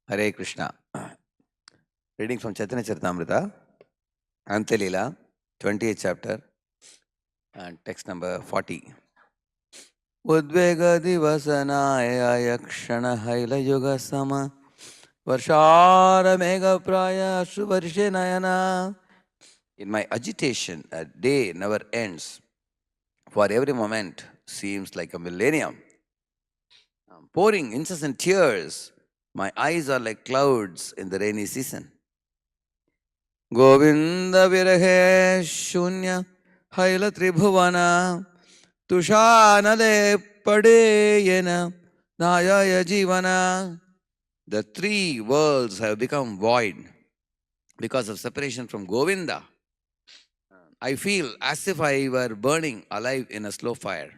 Hare Krishna. Reading from Chaitanya Charitamrita, Antelila, 28th chapter, and text number 40. Udvega divasanaya yakshana haila yuga sama varshara mega praya suvarshe nayana. In my agitation, a day never ends, for every moment seems like a millennium. Pouring incessant tears, my eyes are like clouds in the rainy season. Govind विरहे शून्य hell त्रिभुवन तुषानले पडे येन नाय जीवन. The three worlds have become void because of separation from Govinda. I feel as if I were burning alive in a slow fire.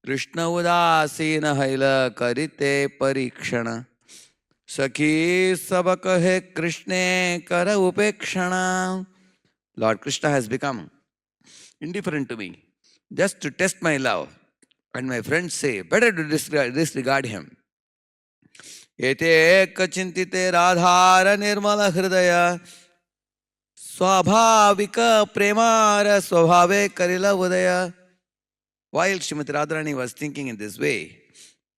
Krishna udasina haila karite parikshana Sakhi sabak hai Krishna kara upekshana. Lord Krishna has become indifferent to me just to test my love. And my friends say, better to disregard him. Ete kachintite radhara nirmala hridaya swabhavika premara swabhave karila udaya. While Srimati Radharani was thinking in this way,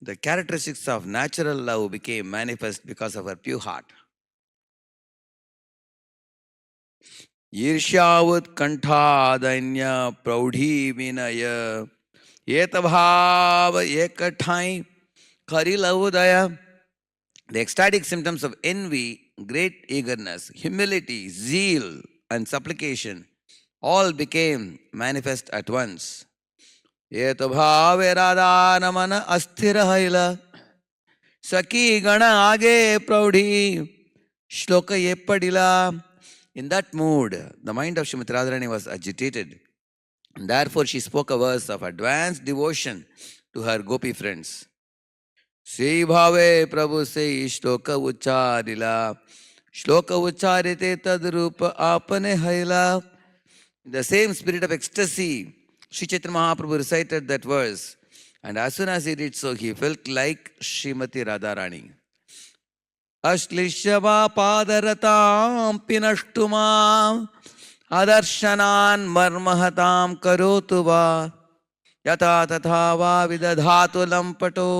the characteristics of natural love became manifest because of her pure heart. ईर्ष्यावुत्कंठादन्य प्रौढ़ी विनय येत भाव एकठाई खरिल उदय. The ecstatic symptoms of envy, great eagerness, humility, zeal, and supplication all became manifest at once. Yet bhave radha namana asthira haila Saki gana age praudhi shloka yeppadila. In that mood, the mind of Srimati Radharani was agitated. And therefore, she spoke a verse of advanced devotion to her gopi friends. Sri bhave prabhu se shloka ucharila shloka ucharite tadrupa apane haila. In the same spirit of ecstasy, Sri Chaitanya Mahaprabhu recited that verse. And as soon as he did so, he felt like Srimati Radharani. अश्लिष्यवा पादरतां पिनष्टुमां अदर्शनान् मर्महतां करोतु वा यथा तथा वा विदधातु लम्पटो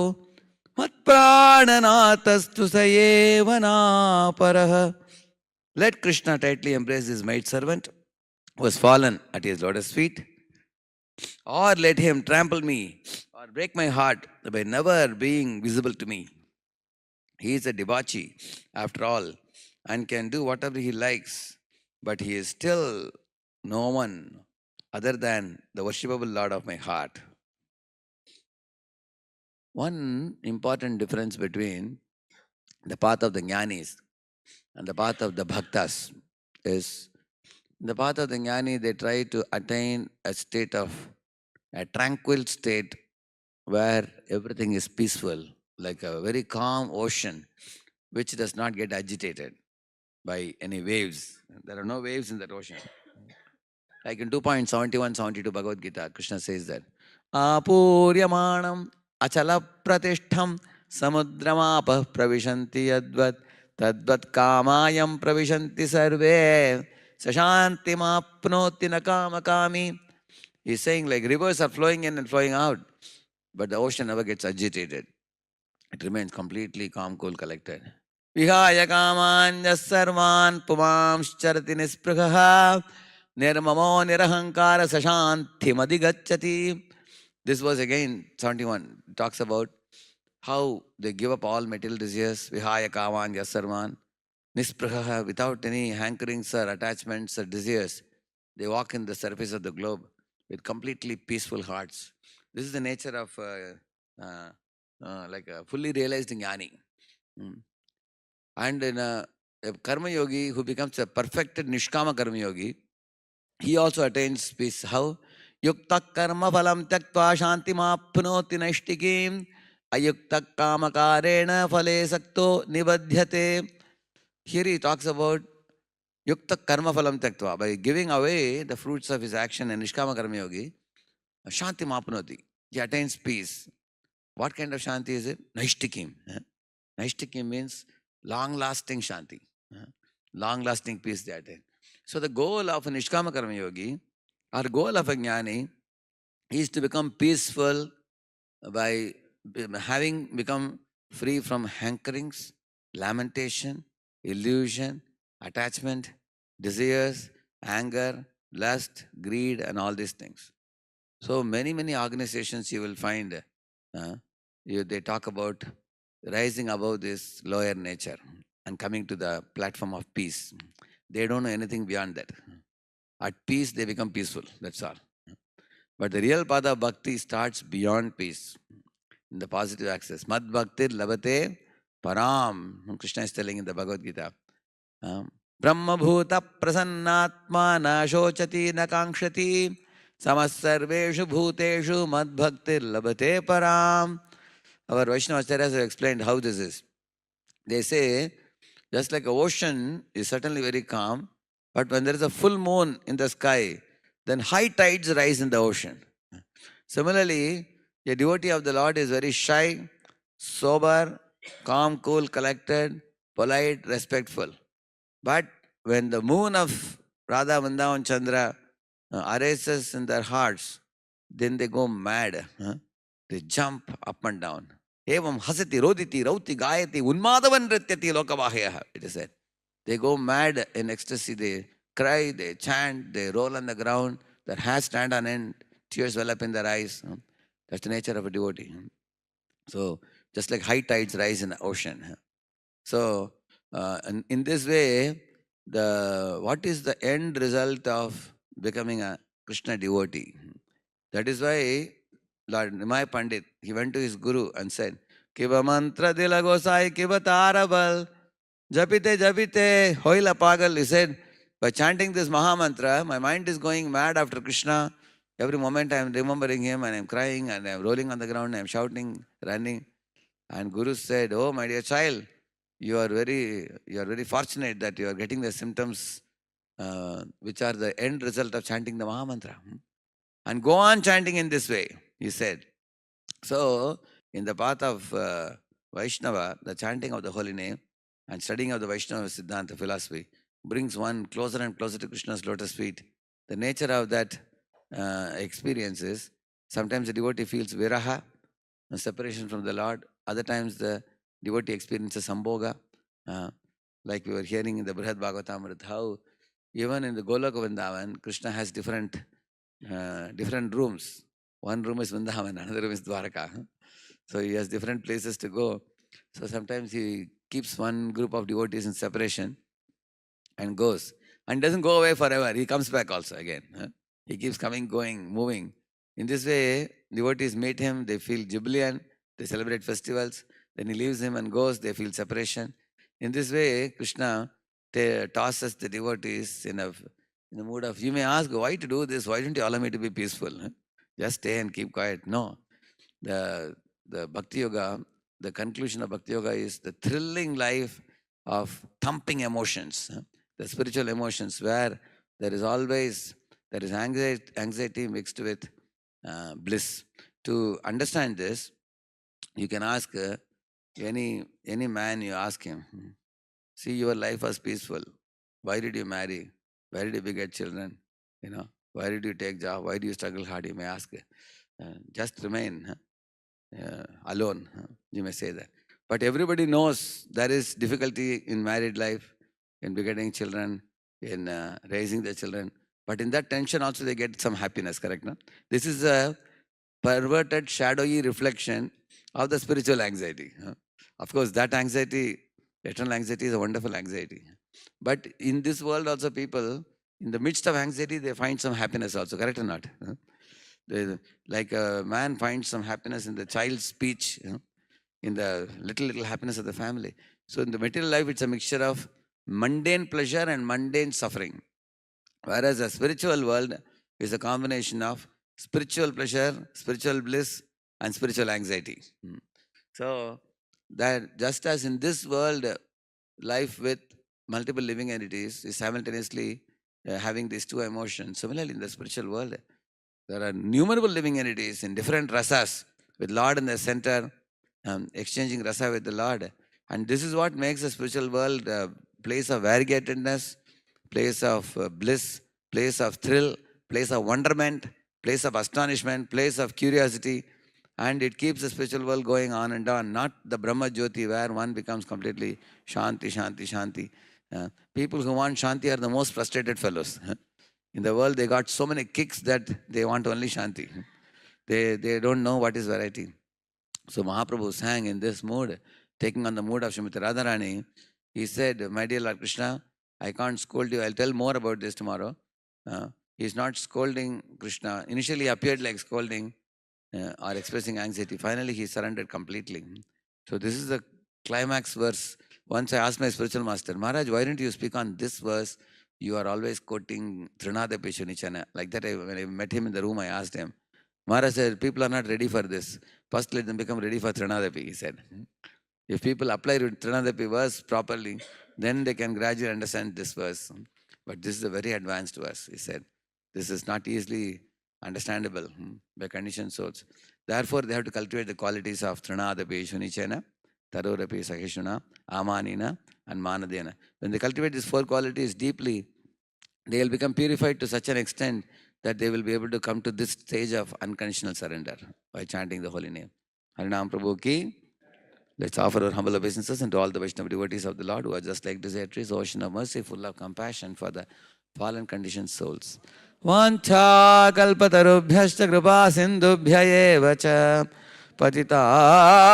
मत्प्राणनाथस्तु स एव नापरः. Let Krishna tightly embrace his maidservant who has fallen at his lotus feet, or let him trample me or break my heart by never being visible to me. He is a debauchee, after all, and can do whatever he likes, but he is still no one other than the worshipable Lord of my heart. One important difference between the path of the jnanis and the path of the bhaktas is in the path of the jnani, they try to attain a state of a tranquil state where everything is peaceful, like a very calm ocean which does not get agitated by any waves. There are no waves in that ocean. Like in 2.71-72 Bhagavad Gita, Krishna says that Apuryamanam achala pratishtham samudramapah pravishanti yadvat tadvat kamayam pravishanti sarve sashanti mapnoti nakamakami. He's saying like rivers are flowing in and flowing out, but the ocean never gets agitated. It remains completely calm, cool, collected. Vihaya kamanya sarvan pumamscharati nisprukaha nirmamo nirahankara sashanti madhigacchati. This was again 71. It talks about how they give up all material desires. Vihaya kamanya sarvan nisprukaha, without any hankerings or attachments or desires. They walk in the surface of the globe with completely peaceful hearts. This is the nature of like a fully realized jnani. And in a karma yogi who becomes a perfected nishkama karma yogi, he also attains peace. How? Yukta karma phalam tyaktva shanti mapnoti naishtikim ayukta kamakarena phale sakto nibadhyate. Here he talks about yukta karma phalam tyaktva. By giving away the fruits of his action in nishkama karma yogi, shanti mapnoti. He attains peace. What kind of shanti is it? Naishtikim. Naishtikim means long-lasting shanti, long-lasting peace they attain. So the goal of a Nishkama Karma Yogi, or goal of a Jnani, is to become peaceful by having become free from hankerings, lamentation, illusion, attachment, desires, anger, lust, greed, and all these things. So many organizations you will find, they talk about rising above this lower nature and coming to the platform of peace. They don't know anything beyond that. At peace, they become peaceful. That's all. But the real path of bhakti starts beyond peace, in the positive axis. Mad bhaktir labate param. Krishna is telling in the Bhagavad Gita. Brahma bhuta prasannatma na shochati na kankshati samasarveshu bhuteshu mad bhaktir labate param. Our Vaishnava acharyas have explained how this is. They say, just like an ocean is certainly very calm, but when there is a full moon in the sky, then high tides rise in the ocean. Similarly, a devotee of the Lord is very shy, sober, calm, cool, collected, polite, respectful. But when the moon of Radha, Vrindavan, Chandra arises in their hearts, then they go mad. They jump up and down. Evam hasati, roditi, rauti, gayati, unmadavan nrityati lokavahyaha, it is said. They go mad in ecstasy, they cry, they chant, they roll on the ground, their hairs stand on end, tears well up in their eyes. That's the nature of a devotee. So, just like high tides rise in the ocean. So, in this way, what is the end result of becoming a Krishna devotee? That is why Lord Nimai Pandit, he went to his guru and said, Kiva mantra dila gosai, kiva tarabal, japite japite, hoila pagal. He said, by chanting this Maha Mantra, my mind is going mad after Krishna. Every moment I am remembering him and I am crying and I am rolling on the ground, I am shouting, running. And Guru said, oh my dear child, you are very fortunate that you are getting the symptoms which are the end result of chanting the Maha Mantra. And go on chanting in this way, he said. So, in the path of Vaishnava, the chanting of the holy name and studying of the Vaishnava Siddhanta philosophy brings one closer and closer to Krishna's lotus feet. The nature of that experience is sometimes the devotee feels viraha, a separation from the Lord. Other times the devotee experiences sambhoga. Like we were hearing in the Brihad Bhagavatamrita, how even in the Goloka Vrindavan, Krishna has different rooms. One room is Vrindavan, another room is Dwaraka. So he has different places to go. So sometimes he keeps one group of devotees in separation and goes. And doesn't go away forever. He comes back also again. He keeps coming, going, moving. In this way, devotees meet him, they feel jubilant, they celebrate festivals. Then he leaves him and goes, they feel separation. In this way, Krishna tosses the devotees in the mood of, you may ask, why to do this? Why don't you allow me to be peaceful? Just stay and keep quiet. No. The Bhakti Yoga, the conclusion of Bhakti Yoga is the thrilling life of thumping emotions, the spiritual emotions, where there is anxiety mixed with bliss. To understand this, you can ask any man, you ask him, see, your life was peaceful. Why did you marry? Why did you beget children? Why did you take job? Why do you struggle hard? You may ask. Just remain alone. You may say that. But everybody knows there is difficulty in married life, in begetting children, in raising the children. But in that tension also they get some happiness, correct? No? This is a perverted, shadowy reflection of the spiritual anxiety. Of course, that anxiety, eternal anxiety, is a wonderful anxiety. But in this world also people, in the midst of anxiety, they find some happiness also, correct or not? Like a man finds some happiness in the child's speech, in the little happiness of the family. So in the material life, it's a mixture of mundane pleasure and mundane suffering. Whereas the spiritual world is a combination of spiritual pleasure, spiritual bliss, and spiritual anxiety. So that just as in this world, life with multiple living entities is simultaneously having these two emotions. Similarly, in the spiritual world, there are innumerable living entities in different rasas, with Lord in the center, exchanging rasa with the Lord. And this is what makes the spiritual world a place of variegatedness, place of bliss, place of thrill, place of wonderment, place of astonishment, place of curiosity. And it keeps the spiritual world going on and on, not the Brahma Jyoti where one becomes completely Shanti, Shanti, Shanti. People who want Shanti are the most frustrated fellows. In the world, they got so many kicks that they want only Shanti. They don't know what is variety. So Mahaprabhu sang in this mood, taking on the mood of Srimati Radharani. He said, my dear Lord Krishna, I can't scold you. I'll tell more about this tomorrow. He's not scolding Krishna. Initially appeared like scolding or expressing anxiety. Finally, he surrendered completely. So this is the climax verse. Once I asked my spiritual master, Maharaj, why didn't you speak on this verse? You are always quoting Trinadapi Shunichana. Like that, when I met him in the room, I asked him. Maharaj said, people are not ready for this. First, let them become ready for Trinadapi, he said. If people apply Trinadapi verse properly, then they can gradually understand this verse. But this is a very advanced verse, he said. This is not easily understandable by conditioned souls. Therefore, they have to cultivate the qualities of Trinadapi, Shunichena, Tarorapi, Sahishuna, Amanina, and Manadena. When they cultivate these four qualities deeply, they will become purified to such an extent that they will be able to come to this stage of unconditional surrender by chanting the holy name. Harinam Prabhu ki. Let's offer our humble obeisances unto all the Vaishnava devotees of the Lord who are just like desert trees, ocean of mercy, full of compassion for the fallen conditioned souls. Vancha kalpatarubhyascha kripa sindhubhya eva cha patitanam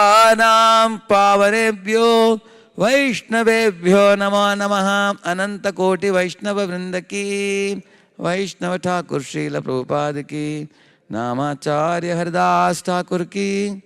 pavanebhyo Vaishnavebhyo namo namaha Ananta Koti Vaishnava Vrindaki Vaishnava Thakur Srila Prabhupada ki Namacharya Haridas Thakur ki